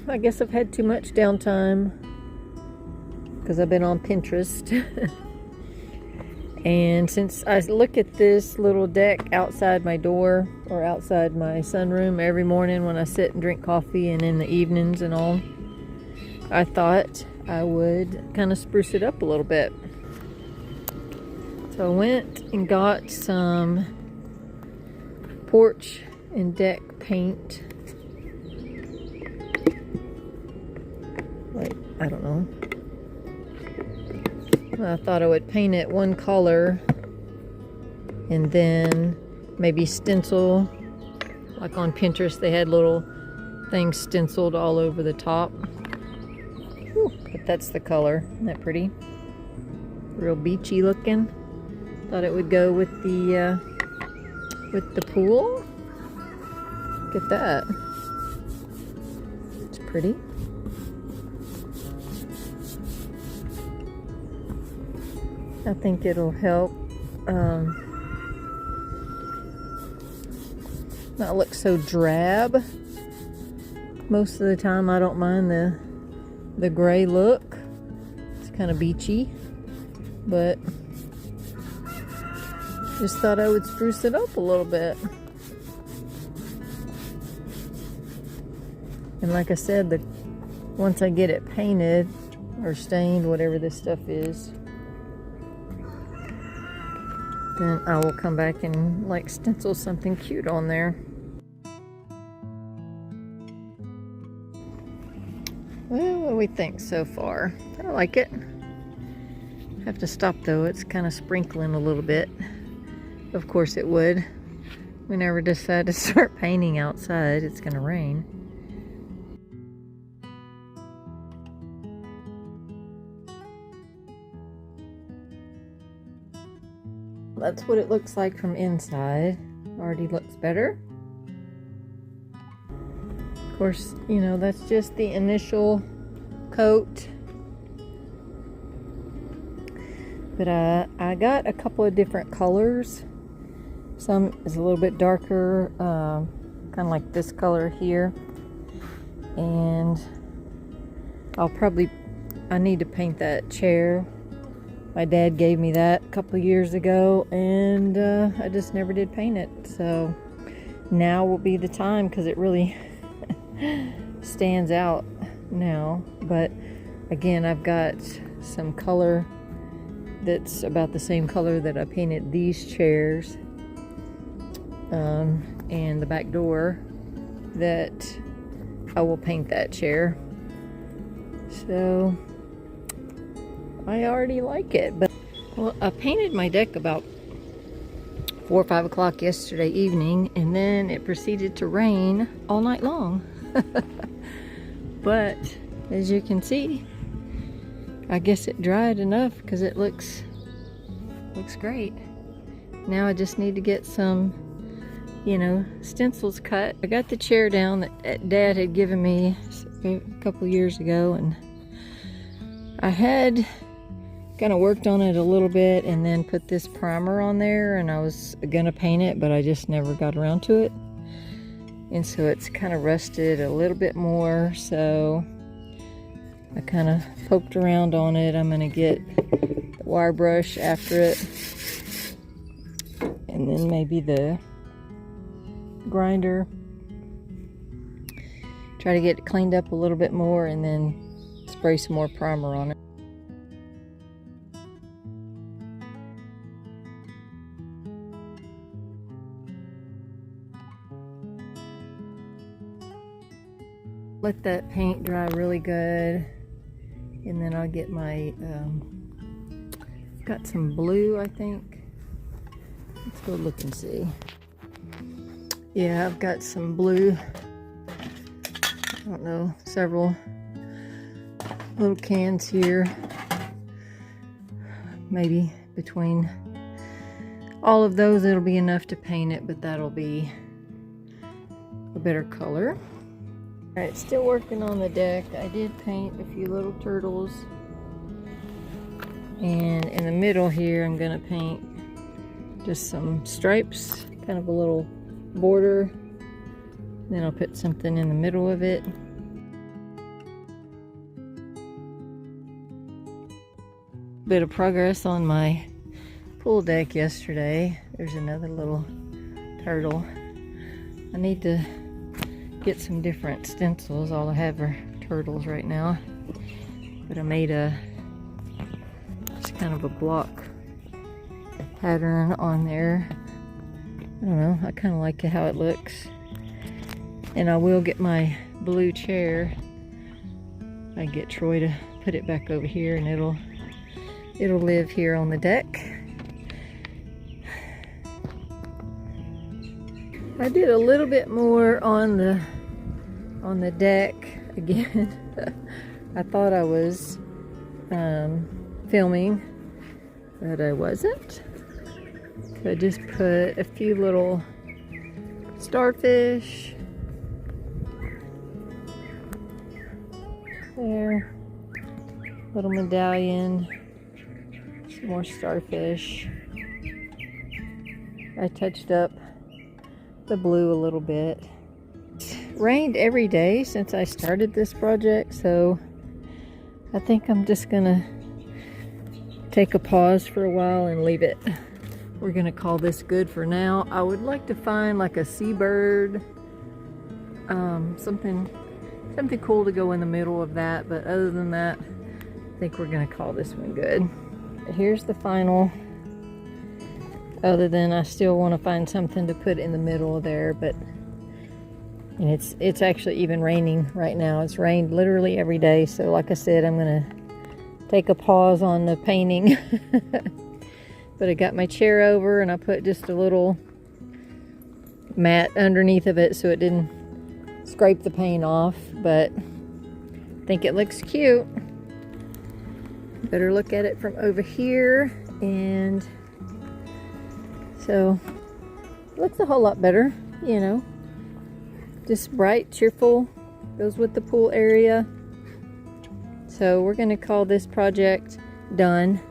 I guess I've had too much downtime because I've been on Pinterest. And since I look at this little deck outside my door or outside my sunroom every morning when I sit and drink coffee and in the evenings and all, I thought I would kind of spruce it up a little bit. So I went and got some porch and deck paint. Like, I don't know. I thought I would paint it one color and then maybe stencil. Like on Pinterest, they had little things stenciled all over the top. Whew, but that's the color. Isn't that pretty? Real beachy looking. Thought it would go with the pool. Look at that. It's pretty. I think it'll help not look so drab. Most of the time I don't mind the gray look. It's kind of beachy, but just thought I would spruce it up a little bit. And like I said, once I get it painted or stained, whatever this stuff is, then I will come back and like stencil something cute on there. Well, what do we think so far? I like it. Have to stop though, it's kind of sprinkling a little bit. Of course it would. We never decide to start painting outside, it's gonna rain. That's what it looks like from inside. Already looks better. Of course, you know, that's just the initial coat. But I got a couple of different colors. Some is a little bit darker, kind of like this color here. And I need to paint that chair. My dad gave me that a couple of years ago, and I just never did paint it. So now will be the time, because it really stands out now. But again, I've got some color that's about the same color that I painted these chairs and the back door, that I will paint that chair. So I already like it. But well, I painted my deck about 4 or 5 o'clock yesterday evening, and then it proceeded to rain all night long. But as you can see, I guess it dried enough because it looks great. Now I just need to get some, you know, stencils cut. I got the chair down that Dad had given me a couple years ago, and I had kind of worked on it a little bit and then put this primer on there, and I was gonna paint it, but I just never got around to it. And so it's kind of rusted a little bit more, so I kind of poked around on it. I'm gonna get the wire brush after it, and then maybe the grinder. Try to get it cleaned up a little bit more, and then spray some more primer on it. Let that paint dry really good, and then I'll get my got some blue, I think. Let's go look and see. Yeah, I've got some blue. I don't know, several little cans here. Maybe between all of those it'll be enough to paint it, but that'll be a better color. Alright, still working on the deck. I did paint a few little turtles. And in the middle here, I'm going to paint just some stripes, kind of a little border. Then I'll put something in the middle of it. Bit of progress on my pool deck yesterday. There's another little turtle. I need to get some different stencils. All I have are turtles right now. But I made just kind of a block pattern on there. I don't know, I kind of like how it looks. And I will get my blue chair. I get Troy to put it back over here, and it'll live here on the deck. I did a little bit more on the deck again. I thought I was filming, but I wasn't. So I just put a few little starfish there, little medallion, some more starfish. I touched up the blue a little bit. It's rained every day since I started this project, so I think I'm just gonna take a pause for a while and leave it. We're gonna call this good for now. I would like to find like a seabird, something cool to go in the middle of that, but other than that, I think we're gonna call this one good. Here's the final. Other than I still want to find something to put in the middle there, but and it's actually even raining right now. It's rained literally every day, so like I said, I'm gonna take a pause on the painting. But I got my chair over and I put just a little mat underneath of it so it didn't scrape the paint off, but I think it looks cute. Better look at it from over here, and so it looks a whole lot better, you know, just bright, cheerful, goes with the pool area. So we're gonna call this project done.